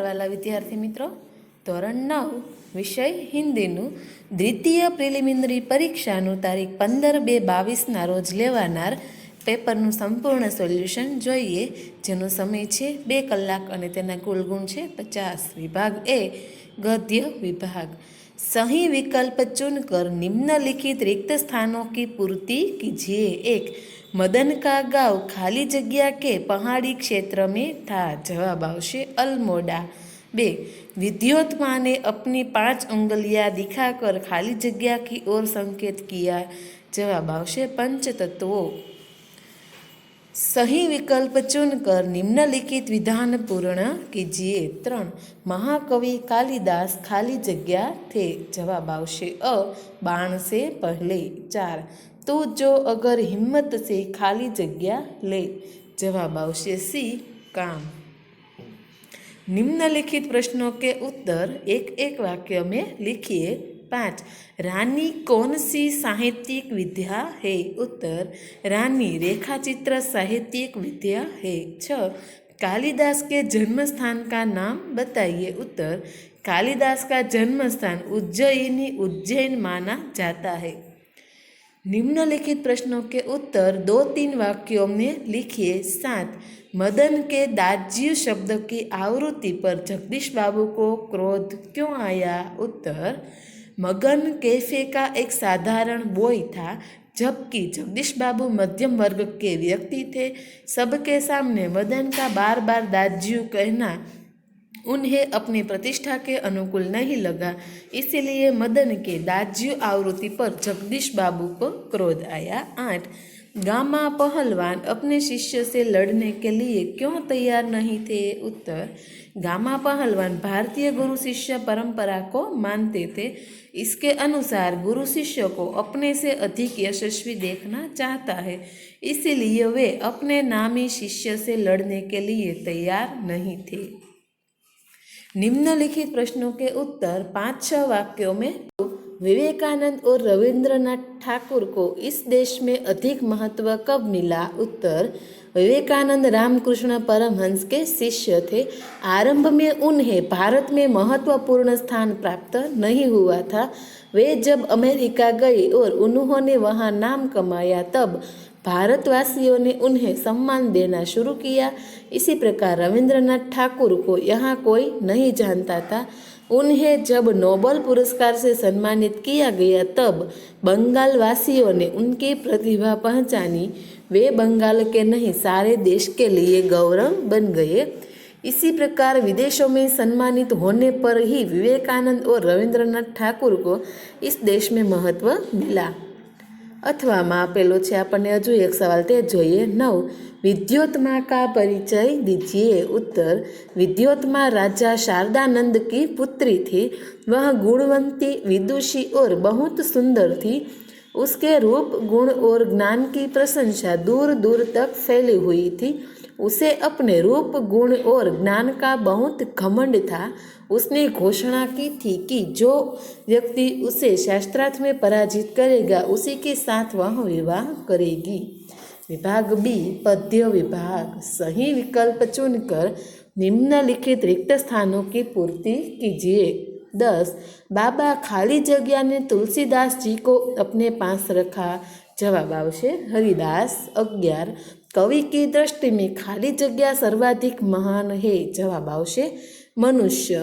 वाला विद्यार्थी मित्रों, ધોરણ 9 વિષય હિન્દીનું દ્વિતીય પ્રિલિમિનરી પરીક્ષાનું તારીખ 15/2/22ના રોજ લેવાનાર પેપરનું સંપૂર્ણ સોલ્યુશન જોઈએ, જેનો સમય છે 2 કલાક અને તેના કુલ ગુણ છે 50। વિભાગ એ गद्य विभाग। सही विकल्प चुनकर निम्नलिखित रिक्त स्थानों की पूर्ति कीजिए। 1. मदन का गांव खाली जगह के पहाड़ी क्षेत्र में था। जवाब आवशे अल्मोड़ा। 2. विद्योत्मा ने अपनी 5 उंगलियां दिखाकर खाली जगह की ओर संकेत किया। जवाब आवशे पंचतत्वों। सही विकल्प चुनकर निम्नलिखित विधान पूर्ण कीजिए। 3. महाकवि कालिदास खाली जगह थे। जवाब आवशे अ, बाण से पहले। 4. तू जो अगर हिम्मत से खाली जगह ले। जवाब आवशे सी, काम। निम्नलिखित प्रश्नों के उत्तर एक एक वाक्य में लिखिए। 5. रानी कौन सी साहित्यिक विद्या है। उत्तर, रानी रेखाचित्र साहित्यिक विद्या है। 6. कालिदास के जन्म स्थान का नाम बताइए। उत्तर, कालिदास का जन्म स्थान उज्जैन माना जाता है। निम्नलिखित प्रश्नों के उत्तर 2-3 वाक्यों में लिखिए। 7. मदन के दाज्यू शब्द की आवृत्ति पर जगदीश बाबू को क्रोध क्यों आया। उत्तर, मगन कैफे का एक साधारण बॉय था, जबकि जगदीश बाबू मध्यम वर्ग के व्यक्ति थे। सबके सामने मदन का बार बार दाज्यू कहना उन्हें अपनी प्रतिष्ठा के अनुकूल नहीं लगा, इसलिए मदन के दाज्यू आवृत्ति पर जगदीश बाबू को क्रोध आया। 8. गामा पहलवान अपने शिष्य से लड़ने के लिए क्यों तैयार नहीं थे। उत्तर, गामा पहलवान भारतीय गुरु शिष्य परंपरा को मानते थे। इसके अनुसार गुरु शिष्य को अपने से अधिक यशस्वी देखना चाहता है, इसीलिए वे अपने नामी शिष्य से लड़ने के लिए तैयार नहीं थे। निम्नलिखित प्रश्नों के उत्तर 5-6 वाक्यों में। विवेकानंद और रविंद्रनाथ ठाकुर को इस देश में अधिक महत्व कब मिला। उत्तर, विवेकानंद रामकृष्ण परमहंस के शिष्य थे। आरंभ में उन्हें भारत में महत्वपूर्ण स्थान प्राप्त नहीं हुआ था। वे जब अमेरिका गए और उन्होंने वहां नाम कमाया, तब भारतवासियों ने उन्हें सम्मान देना शुरू किया। इसी प्रकार रविंद्रनाथ ठाकुर को यहाँ कोई नहीं जानता था। उन्हें जब नोबेल पुरस्कार से सम्मानित किया गया, तब बंगाल वासियों ने उनकी प्रतिभा पहचानी। वे बंगाल के नहीं, सारे देश के लिए गौरव बन गए। इसी प्रकार विदेशों में सम्मानित होने पर ही विवेकानंद और रविंद्रनाथ ठाकुर को इस देश में महत्व मिला। अथवा आपेलो छे आपने हजू एक सवाल ते जोईए। 9. विद्योत्मा का परिचय दीजिए। उत्तर, विद्योत्मा राजा शारदानंद की पुत्री थी। वह गुणवंती, विदुषी और बहुत सुंदर थी। उसके रूप, गुण और ज्ञान की प्रशंसा दूर दूर तक फैली हुई थी। उसे अपने रूप, गुण और ज्ञान का बहुत घमंड था। उसने घोषणा की थी कि जो व्यक्ति उसे शास्त्रार्थ में पराजित करेगा, उसी के साथ वह विवाह करेगी। विभाग बी, पद्य विभाग। सही विकल्प चुनकर निम्नलिखित रिक्त स्थानों की पूर्ति कीजिए। 10. बाबा खाली जगह ने तुलसीदास जी को अपने पास रखा। जवाब आवशे हरिदास। 11. कवि की दृष्टि में खाली जगह सर्वाधिक महान है। जवाब आवशे मनुष्य।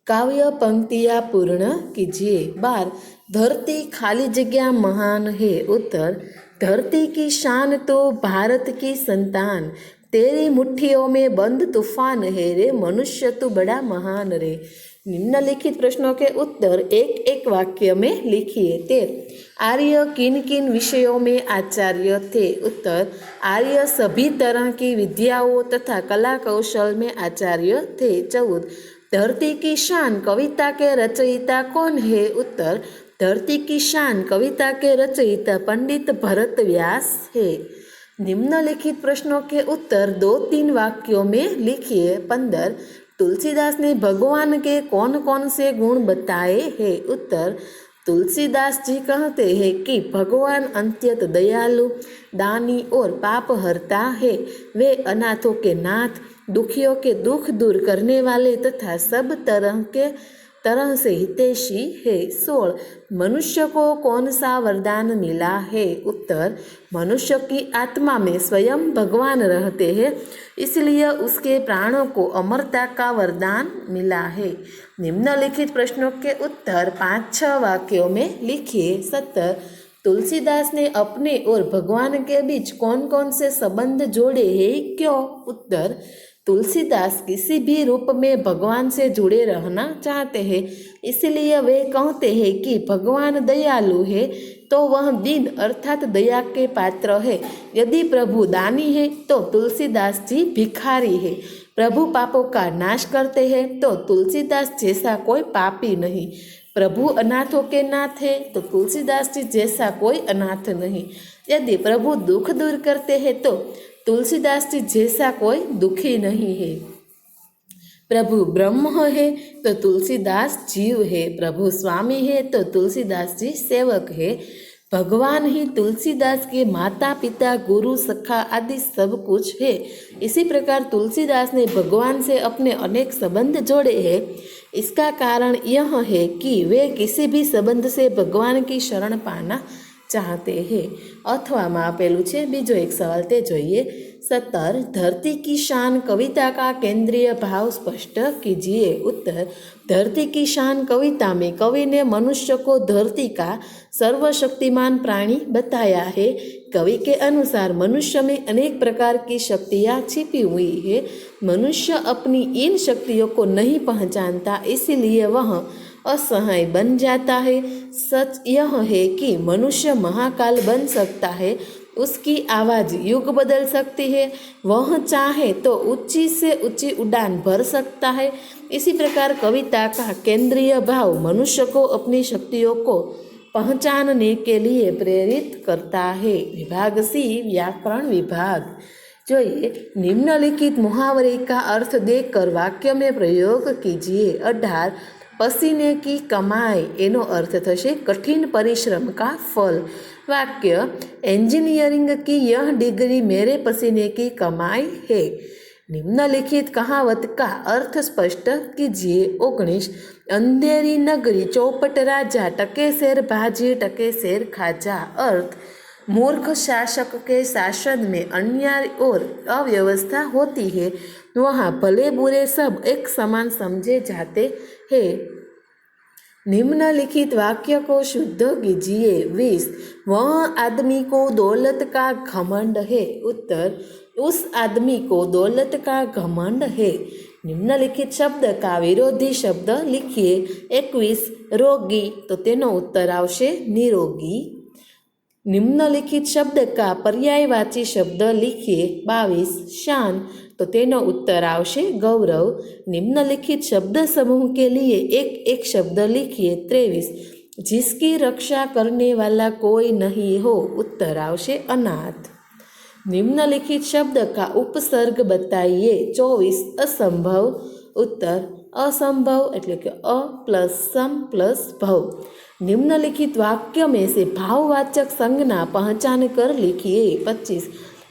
काव्य पंक्तियाँ पूर्ण कीजिए। 12. धरती खाली जगह महान है। उत्तर, धरती की शान तो भारत की संतान, तेरी मुट्ठियों में बंद तूफान है रे, मनुष्य तू बड़ा महान रे। निम्नलिखित प्रश्नों के उत्तर एक एक वाक्य में लिखिए। 13. आर्य किन किन विषयों में आचार्य थे। उत्तर, आर्य सभी तरह की विद्याओं तथा कला कौशल में आचार्य थे। 14. धरती की शान कविता के रचयिता कौन है। उत्तर, धरती की शान कविता के रचयिता पंडित भरत व्यास है। निम्नलिखित प्रश्नों के उत्तर 2-3 वाक्यों में लिखिए। 15. तुलसीदास ने भगवान के कौन कौन से गुण बताए हैं। उत्तर, तुलसीदास जी कहते हैं कि भगवान अत्यंत दयालु, दानी और पाप हरता है। वे अनाथों के नाथ, दुखियों के दुख दूर करने वाले तथा सब तरह से हितैषी है। 16 मनुष्य को कौन सा वरदान मिला है? उत्तर मनुष्य की आत्मा में स्वयं भगवान रहते हैं, इसलिए उसके प्राणों को अमरता का वरदान मिला है। निम्नलिखित प्रश्नों के उत्तर 5-6 वाक्यों में लिखिए। 17 तुलसीदास ने अपने और भगवान के बीच कौन कौन से संबंध जोड़े हैं, क्यों? उत्तर तुलसीदास किसी भी रूप में भगवान से जुड़े रहना चाहते हैं, इसलिए वे कहते हैं कि भगवान दयालु है तो वह दीन अर्थात दया के पात्र है। यदि प्रभु दानी है तो तुलसीदास जी भिखारी है। प्रभु पापों का नाश करते हैं तो तुलसीदास जैसा कोई पापी नहीं। प्रभु अनाथों के नाथ है तो तुलसीदास जी जैसा कोई अनाथ नहीं। यदि प्रभु दुख दूर करते हैं तो तुलसीदास जी जैसा कोई दुखी नहीं है। प्रभु ब्रह्म है तो तुलसीदास जीव है। प्रभु स्वामी है तो तुलसीदास जी सेवक है। भगवान ही तुलसीदास के माता पिता गुरु सखा आदि सब कुछ है। इसी प्रकार तुलसीदास ने भगवान से अपने अनेक संबंध जोड़े हैं। इसका कारण यह है कि वे किसी भी संबंध से भगवान की शरण पाना चाहते हैं। अथवा में आपेलू है बीजो एक सवाल ते जोईए। 17 धरती की शान कविता का केंद्रीय भाव स्पष्ट कीजिए। उत्तर धरती की शान कविता में कवि ने मनुष्य को धरती का सर्वशक्तिमान प्राणी बताया है। कवि के अनुसार मनुष्य में अनेक प्रकार की शक्तियाँ छिपी हुई है। मनुष्य अपनी इन शक्तियों को नहीं पहचानता, इसीलिए वह असहाय बन जाता है। सच यह है कि मनुष्य महाकाल बन सकता है, उसकी आवाज़ युग बदल सकती है, वह चाहे तो ऊंची से ऊंची उड़ान भर सकता है। इसी प्रकार कविता का केंद्रीय भाव मनुष्य को अपनी शक्तियों को पहचानने के लिए प्रेरित करता है। विभाग सी व्याकरण विभाग जोइए। निम्नलिखित मुहावरे का अर्थ देकर वाक्य में प्रयोग कीजिए। 18 पसीने की कमाई एनो अर्थ थशे कठिन परिश्रम का फल। वाक्य इंजीनियरिंग की यह डिग्री मेरे पसीने की कमाई है। निम्नलिखित कहावत का अर्थ स्पष्ट कीजिए। 19 अंधेरी नगरी चौपट राजा टके शेर भाजी टके शेर खाजा। अर्थ मूर्ख शासक के शासन में अन्याय और अव्यवस्था होती है, वहाँ भले बुरे सब एक समान समझे जाते हैं। निम्नलिखित वाक्य को शुद्ध कीजिए। 20 वह आदमी को दौलत का घमंड है। उत्तर उस आदमी को दौलत का घमंड है। निम्नलिखित शब्द का विरोधी शब्द लिखिए। 21 रोगी तो तेनो उत्तर आवशे निरोगी। निम्नलिखित शब्द का पर्यायवाची शब्द लिखिए। 22 शान तो तेनो उत्तर आवशे गौरव। निम्नलिखित शब्द समूह के लिए एक एक शब्द लिखिए। 23 जिसकी रक्षा करने वाला कोई नहीं हो, उत्तर आवशे अनाथ। निम्नलिखित शब्द का उपसर्ग बताइए। 24 असंभव। उत्तर असंभव एटले के अ प्लस सम प्लस भव। निम्नलिखित वाक्य में से भाववाचक संज्ञा पहचान कर लिखिए। 25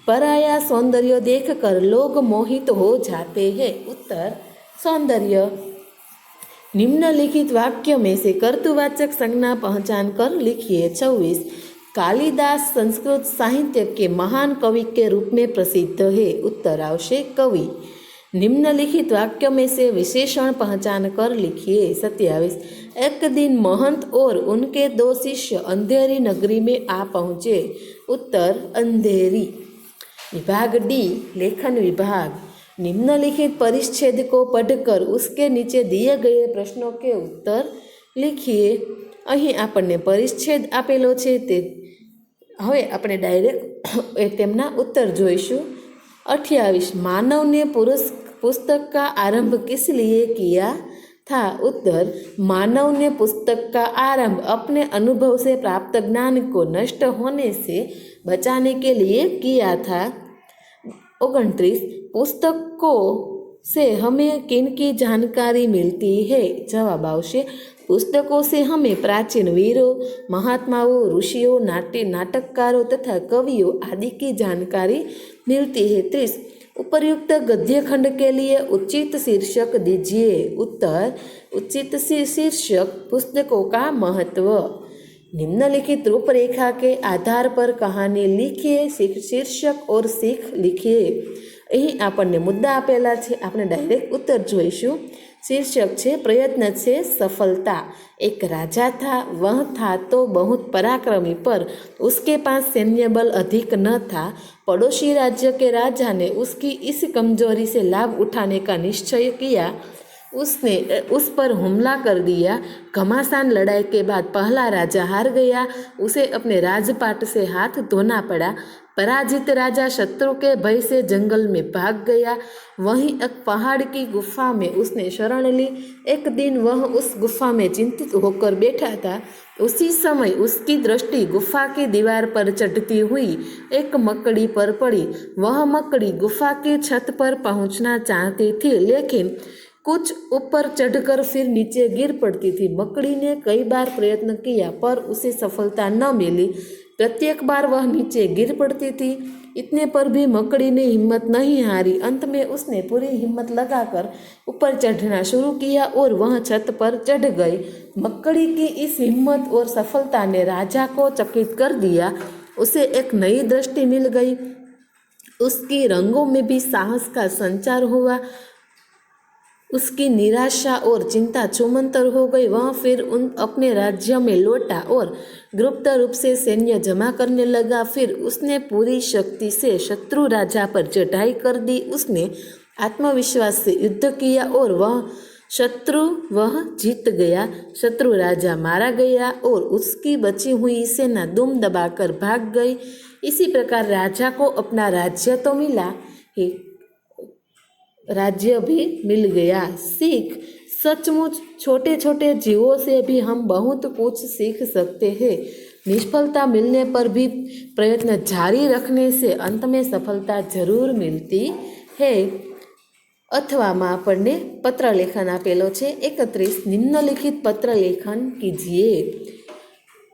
पराया सौंदर्य देखकर लोग मोहित हो जाते हैं। उत्तर सौंदर्य। निम्नलिखित वाक्य में से कर्तुवाचक संज्ञा पहचान कर लिखिए। 26 कालिदास संस्कृत साहित्य के महान कवि के रूप में प्रसिद्ध है। उत्तर आवशे कवि। निम्नलिखित वाक्य में से विशेषण पहचान कर लिखिए। 27 एक दिन महंत और उनके 2 शिष्य अंधेरी नगरी में आ पहुँचे। उत्तर अंधेरी। विभाग डी लेखन विभाग। निम्नलिखित परिच्छेद को पढ़कर उसके नीचे दिए गए प्रश्नों के उत्तर लिखिए। અહીં આપણને પરિચ્છેદ આપેલો છે તે હવે આપણે ડાયરેક્ટ તેમના उत्तर જોઈશું। 28 मानव ने पुस्तक का आरंभ किस लिए किया था। उत्तर मानव ने पुस्तक का आरंभ अपने अनुभव से प्राप्त ज्ञान को नष्ट होने से बचाने के लिए किया था। 29 पुस्तकों से हमें किन की जानकारी मिलती है। जवाब आवशे पुस्तकों से हमें प्राचीन वीरों, महात्माओं, ऋषियों, नाटककारों तथा कवियों आदि की जानकारी मिलती है। 30 उपर्युक्त गद्य खंड के लिए उचित शीर्षक दीजिए। उत्तर, उचित शीर्षक पुस्तकों का महत्व। निम्नलिखित रूपरेखा के आधार पर कहानी लिखिए, शीर्षक और सीख लिखिए। અહીં આપણને મુદ્દા આપેલા છે, આપણે ડાયરેક્ટ ઉત્તર જોઈશું। शीर्षक છે प्रयत्न से सफलता। एक राजा था, वह था तो बहुत पराक्रमी, पर उसके पास सैन्य बल अधिक न था। पड़ोसी राज्य के राजा ने उसकी इस कमजोरी से लाभ उठाने का निश्चय किया। उसने उस पर हमला कर दिया। घमासान लड़ाई के बाद पहला राजा हार गया, उसे अपने राजपाट से हाथ धोना पड़ा। पराजित राजा शत्रु के भय से जंगल में भाग गया। वहीं एक पहाड़ की गुफा में उसने शरण ली। एक दिन वह उस गुफा में चिंतित होकर बैठा था। उसी समय उसकी दृष्टि गुफा की दीवार पर चढ़ती हुई एक मकड़ी पर पड़ी। वह मकड़ी गुफा की छत पर पहुंचना चाहती थी, लेकिन कुछ ऊपर चढ़कर फिर नीचे गिर पड़ती थी। मकड़ी ने कई बार प्रयत्न किया, पर उसे सफलता न मिली। प्रत्येक बार वह नीचे गिर पड़ती थी। इतने पर भी मकड़ी ने हिम्मत नहीं हारी। अंत में उसने पूरी हिम्मत लगाकर ऊपर चढ़ना शुरू किया और वह छत पर चढ़ गई। मकड़ी की इस हिम्मत और सफलता ने राजा को चकित कर दिया। उसे एक नई दृष्टि मिल गई। उसकी रंगों में भी साहस का संचार हुआ। उसकी निराशा और चिंता छूमंतर हो गई। वह फिर अपने राज्य में लौटा और गुप्त रूप से सैन्य जमा करने लगा। फिर उसने पूरी शक्ति से शत्रु राजा पर चढ़ाई कर दी। उसने आत्मविश्वास से युद्ध किया और वह जीत गया। शत्रु राजा मारा गया और उसकी बची हुई सेना दुम दबाकर भाग गई। इसी प्रकार राजा को अपना राज्य तो मिला ही, राज्य भी मिल गया। सीख, सचमुच छोटे छोटे जीवों से भी हम बहुत कुछ सीख सकते हैं। निष्फलता मिलने पर भी प्रयत्न जारी रखने से अंत में सफलता जरूर मिलती है। अथवाમાં આપણને પત્ર લેખન આપેલો છે 31। निम्नलिखित पत्र लेखन कीजिए।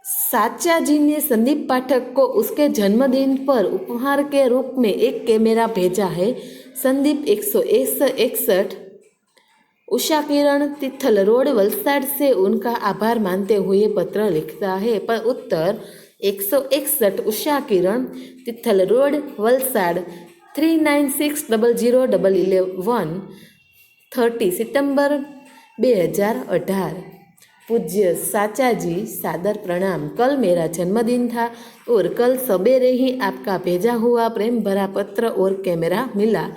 साचा जी ने संदीप पाठक को उसके जन्मदिन पर उपहार के रूप में एक कैमरा भेजा है। संदीप 161 उषा किरण तिथल रोड वलसाड से उनका आभार मानते हुए पत्र लिखता है। पर उत्तर 161 उषा किरण तिथल रोड वलसाड 39600111 30 सितंबर 2018। पूज्य साचा जी, सादर प्रणाम। कल मेरा जन्मदिन था और कल सवेरे ही आपका भेजा हुआ प्रेम भरा पत्र और कैमरा मिला।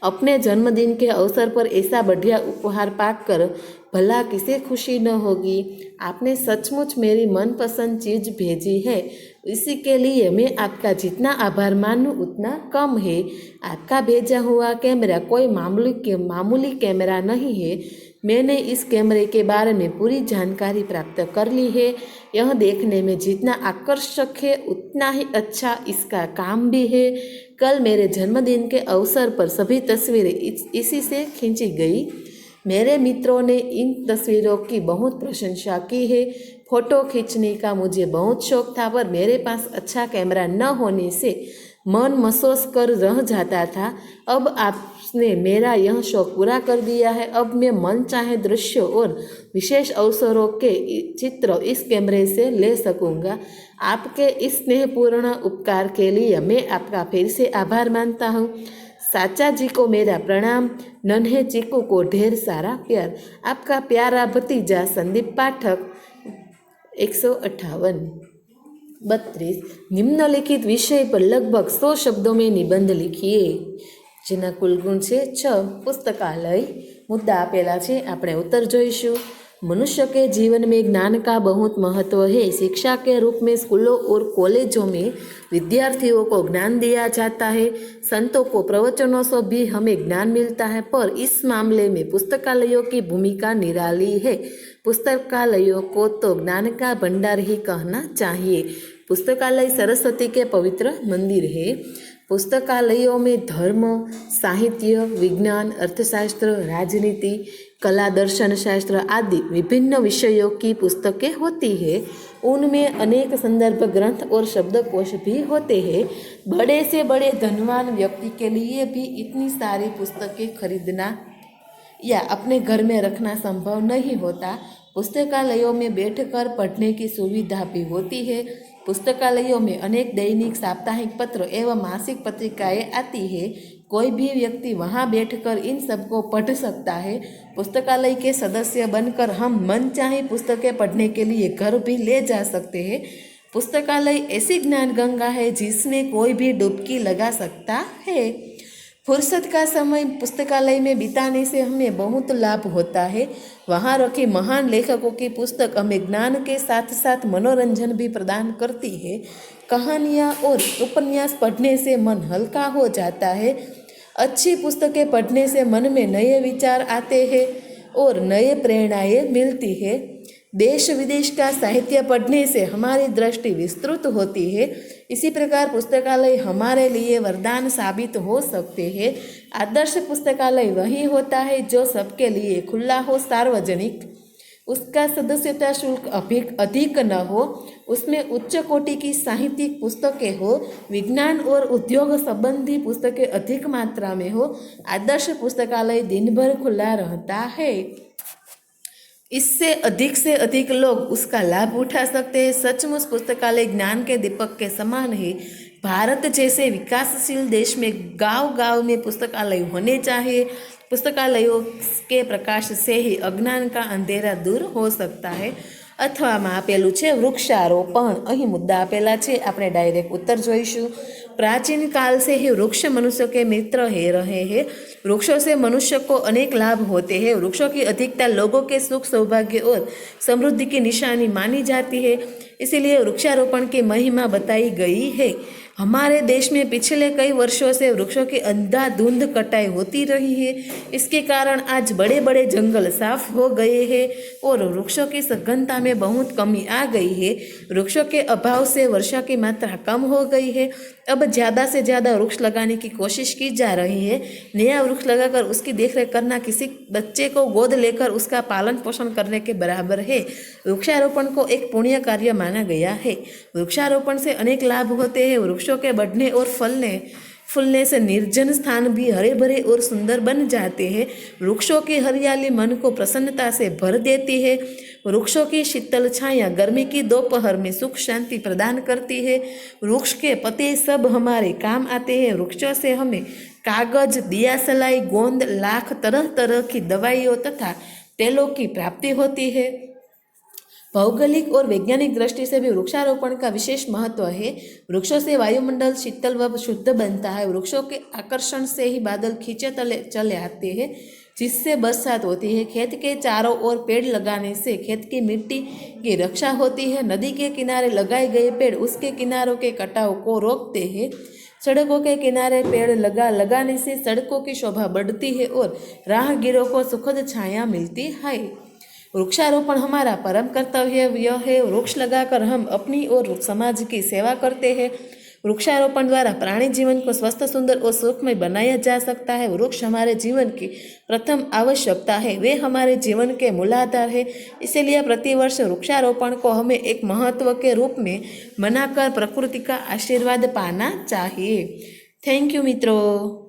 अपने जन्मदिन के अवसर पर ऐसा बढ़िया उपहार पाकर भला किसे खुशी न होगी। आपने सचमुच मेरी मनपसंद चीज़ भेजी है। इसी के लिए मैं आपका जितना आभार मानूं उतना कम है। आपका भेजा हुआ कैमरा कोई मामूली कैमरा नहीं है। मैंने इस कैमरे के बारे में पूरी जानकारी प्राप्त कर ली है। यह देखने में जितना आकर्षक है उतना ही अच्छा इसका काम भी है। कल मेरे जन्मदिन के अवसर पर सभी तस्वीरें इसी से खींची गई। मेरे मित्रों ने इन तस्वीरों की बहुत प्रशंसा की है। फ़ोटो खींचने का मुझे बहुत शौक था, पर मेरे पास अच्छा कैमरा न होने से मन महसूस कर रह जाता था। अब आपने मेरा यह शौक पूरा कर दिया है। अब मैं मन चाहे दृश्यों और विशेष अवसरों के चित्र इस कैमरे से ले सकूँगा। आपके इस स्नेहपूर्ण उपकार के लिए मैं आपका फिर से आभार मानता हूँ। साचा जी को मेरा प्रणाम। नन्हे चीकू को ढेर सारा प्यार। आपका प्यारा भतीजा संदीप पाठक 158। 32 निम्नलिखित विषय पर लगभग 100 शब्दों में निबंध लिखिए। જેના કુલ ગુણ છે 6। पुस्तकालय मुद्दा आपेला છે, આપણે उत्तर જોઈશું। मनुष्य के जीवन में ज्ञान का बहुत महत्व है। शिक्षा के रूप में स्कूलों और कॉलेजों में विद्यार्थियों को ज्ञान दिया जाता है। संतों को प्रवचनों से भी हमें ज्ञान मिलता है, पर इस मामले में पुस्तकालयों की भूमिका निराली है। पुस्तकालयों को तो ज्ञान का भंडार ही कहना चाहिए। पुस्तकालय सरस्वती के पवित्र मंदिर है। पुस्तकालयों में धर्म, साहित्य, विज्ञान, अर्थशास्त्र, राजनीति, कला, दर्शन शास्त्र आदि विभिन्न विषयों की पुस्तकें होती है। उनमें अनेक संदर्भ ग्रंथ और शब्दकोश भी होते हैं। बड़े से बड़े धनवान व्यक्ति के लिए भी इतनी सारी पुस्तकें खरीदना या अपने घर में रखना संभव नहीं होता। पुस्तकालयों में बैठकर पढ़ने की सुविधा भी होती है। पुस्तकालयों में अनेक दैनिक, साप्ताहिक पत्र एवं मासिक पत्रिकाएं आती है। कोई भी व्यक्ति वहां बैठकर इन सबको पढ़ सकता है। पुस्तकालय के सदस्य बनकर हम मनचाही पुस्तकें पढ़ने के लिए घर भी ले जा सकते हैं। पुस्तकालय ऐसी ज्ञान गंगा है जिसमें कोई भी डुबकी लगा सकता है। फुर्सत का समय पुस्तकालय में बिताने से हमें बहुत लाभ होता है। वहाँ रखी महान लेखकों की पुस्तक हमें ज्ञान के साथ साथ मनोरंजन भी प्रदान करती है। कहानियाँ और उपन्यास पढ़ने से मन हल्का हो जाता है। अच्छी पुस्तकें पढ़ने से मन में नए विचार आते हैं और नए प्रेरणाएँ मिलती है। देश विदेश का साहित्य पढ़ने से हमारी दृष्टि विस्तृत होती है। इसी प्रकार पुस्तकालय हमारे लिए वरदान साबित हो सकते हैं। आदर्श पुस्तकालय वही होता है जो सबके लिए खुला हो, सार्वजनिक, उसका सदस्यता शुल्क अधिक न हो, उसमें उच्च कोटि की साहित्यिक पुस्तकें हो, विज्ञान और उद्योग संबंधी पुस्तकें अधिक मात्रा में हो। आदर्श पुस्तकालय दिन भर खुला रहता है। इससे से अधिक लोग उसका लाभ उठा सकते हैं। सचमुच पुस्तकालय ज्ञान के दीपक के समान है। भारत जैसे विकासशील देश में गांव गांव में पुस्तकालय होने चाहिए। पुस्तकालयों के प्रकाश से ही अज्ञान का अंधेरा दूर हो सकता है। અથવામાં આપેલું છે વૃક્ષારોપણ। અહીં મુદ્દા આપેલા છે, આપણે ડાયરેક્ટ ઉત્તર જોઈશું। प्राचीन काल से ही वृक्ष मनुष्य के मित्र है रहे हैं। वृक्षों से मनुष्य को अनेक लाभ होते हैं। वृक्षों की अधिकता लोगों के सुख, सौभाग्य और समृद्धि की निशानी मानी जाती है। इसीलिए वृक्षारोपण की महिमा बताई गई है। हमारे देश में पिछले कई वर्षों से वृक्षों की अंधाधुंध कटाई होती रही है। इसके कारण आज बड़े बड़े जंगल साफ हो गए हैं और वृक्षों की सघनता में बहुत कमी आ गई है। वृक्षों के अभाव से वर्षा की मात्रा कम हो गई है। अब ज़्यादा से ज़्यादा वृक्ष लगाने की कोशिश की जा रही है। नया वृक्ष लगाकर उसकी देखरेख करना किसी बच्चे को गोद लेकर उसका पालन पोषण करने के बराबर है। वृक्षारोपण को एक पुण्य कार्य माना गया है। वृक्षारोपण से अनेक लाभ होते हैं। वृक्षों के बढ़ने और फूलने से निर्जन स्थान भी हरे भरे और सुंदर बन जाते हैं। वृक्षों की हरियाली मन को प्रसन्नता से भर देती है। वृक्षों की शीतल छाया गर्मी की दोपहर में सुख शांति प्रदान करती है। वृक्ष के पत्ते सब हमारे काम आते हैं। वृक्षों से हमें कागज, दिया सलाई, गोंद, लाख, तरह तरह की दवाइयों तथा तेलों की प्राप्ति होती है। भौगोलिक और वैज्ञानिक दृष्टि से भी वृक्षारोपण का विशेष महत्व है। वृक्षों से वायुमंडल शीतल व शुद्ध बनता है। वृक्षों के आकर्षण से ही बादल खींचे चले आते हैं, जिससे बरसात होती है। खेत के चारों ओर पेड़ लगाने से खेत की मिट्टी की रक्षा होती है। नदी के किनारे लगाए गए पेड़ उसके किनारों के कटाव को रोकते हैं। सड़कों के किनारे पेड़ लगाने से सड़कों की शोभा बढ़ती है और राहगीरों को सुखद छाया मिलती है। वृक्षारोपण हमारा परम कर्तव्य है। वृक्ष लगाकर हम अपनी और समाज की सेवा करते हैं। वृक्षारोपण द्वारा प्राणी जीवन को स्वस्थ, सुंदर और सुखमय बनाया जा सकता है। वृक्ष हमारे जीवन की प्रथम आवश्यकता है। वे हमारे जीवन के मूलाधार है। इसीलिए प्रतिवर्ष वृक्षारोपण को हमें एक महत्व के रूप में मनाकर प्रकृति का आशीर्वाद पाना चाहिए। थैंक यू मित्रों।